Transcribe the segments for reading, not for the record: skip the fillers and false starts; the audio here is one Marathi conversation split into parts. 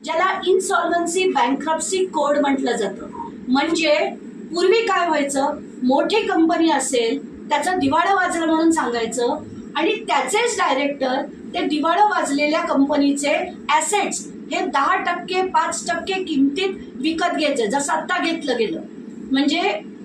ज्याला इन्सॉल्व्हन्सी बँक्रप्सी कोड म्हटलं जातं. म्हणजे पूर्वी काय व्हायचं, मोठी कंपनी असेल त्याचं दिवाळं वाजलं म्हणून सांगायचं आणि त्याचेच डायरेक्टर ते दिवाळं वाजलेल्या कंपनीचे ॲसेट्स हे 10% 5% किमतीत विकत घ्यायचे, जसं आत्ता घेतलं गेलं. म्हणजे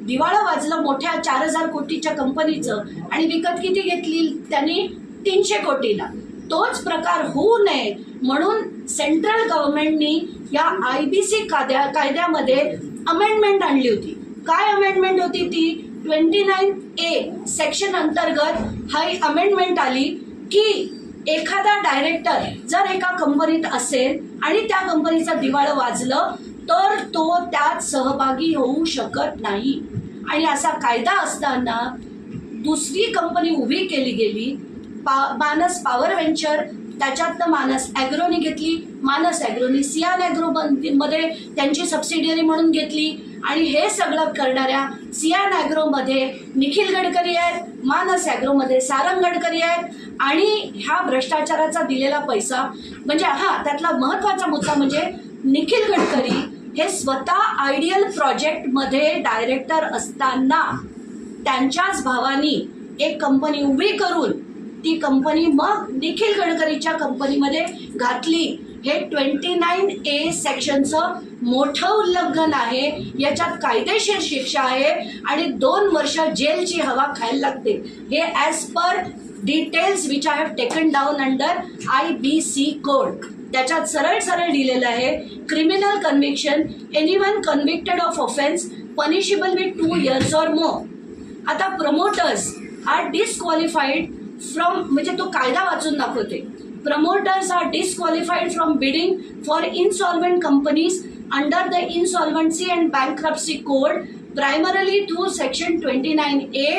दिवाळं वाजलं मोठ्या 4000 कोटीच्या कंपनीचं आणि विकत किती घेतली त्यांनी, 300 कोटीला. तोच प्रकार होऊ नये म्हणून सेंट्रल गव्हर्नमेंटनी या IBC कायद्यामध्ये अमेंडमेंट आणली होती. काय अमेंडमेंट होती ती? 29A सेक्शन अंतर्गत ही अमेंडमेंट आली की एखादा डायरेक्टर जर एका कंपनीत असेल आणि त्या कंपनीचं दिवाळं वाजलं तर तो त्यात सहभागी होऊ शकत नाही. आणि असा कायदा असताना दुसरी कंपनी उभी केली गेली, मानस पॉवर व्हेंचर, त्याच्यातनं मानस ॲग्रोनी घेतली. मानस ॲग्रोनी सियान ॲग्रो मध्ये त्यांची सबसिडियरी म्हणून घेतली आणि हे सगळं करणाऱ्या सियान ॲग्रोमध्ये निखिल गडकरी आहेत, मानस ॲग्रोमध्ये सारंग गडकरी आहेत. आणि ह्या भ्रष्टाचाराचा दिलेला पैसा म्हणजे त्यातला महत्त्वाचा मुद्दा म्हणजे निखिल गडकरी हे स्वतः आयडियल प्रोजेक्टमध्ये डायरेक्टर असताना त्यांच्याच भावानी एक कंपनी उभी करून ती कंपनी मग निखिल गडकरीच्या कंपनीमध्ये घातली. हे 29A सेक्शनचं मोठं उल्लंघन आहे. याच्यात कायदेशीर शिक्षा आहे आणि 2 वर्ष जेलची हवा खायला लागते. हे as per details which I have taken down under IBC code. त्याच्यात सरळ सरळ लिहिलेलं आहे, criminal conviction, anyone convicted of offence punishable with 2 years और मोर. आता प्रमोटर्स आर डिस्क्वालिफाईड फ्रॉम, म्हणजे तो कायदा वाचून दाखवते. Promoters are disqualified from bidding for insolvent companies under the insolvency and bankruptcy code primarily through section 29A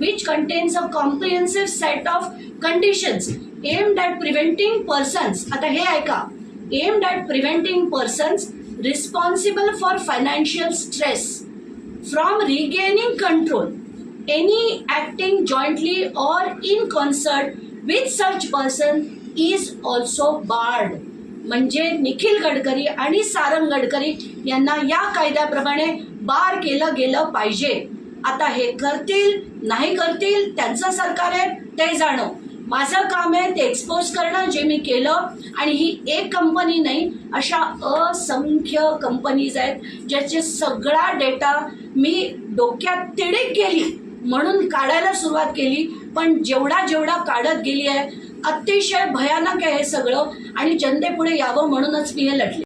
which contains a comprehensive set of conditions aimed at preventing persons, आता हे ऐका, aimed at preventing persons responsible for financial stress from regaining control, any acting jointly or in concert with such person is also barred. म्हणजे निखिल गडकरी आणि सारंग गडकरी यांना या कायद्याप्रमाणे बार केलं गेलं पाहिजे. आता हे करतील नाही करतील त्यांचं सरकार आहे, ते जाणो. माझं काम आहे ते एक्सपोज करणं, जे मी केलं. आणि ही एक कंपनी नाही, अशा असंख्य कंपनीज आहेत ज्याचे सगळा डेटा मी डोक्यात तिडीक केली म्हणून काढायला सुरुवात केली. पण जेवढा काढत गेली आहे अतिशय भयानक आहे हे सगळं आणि जनतेपुढे यावं म्हणूनच मी हे लढले.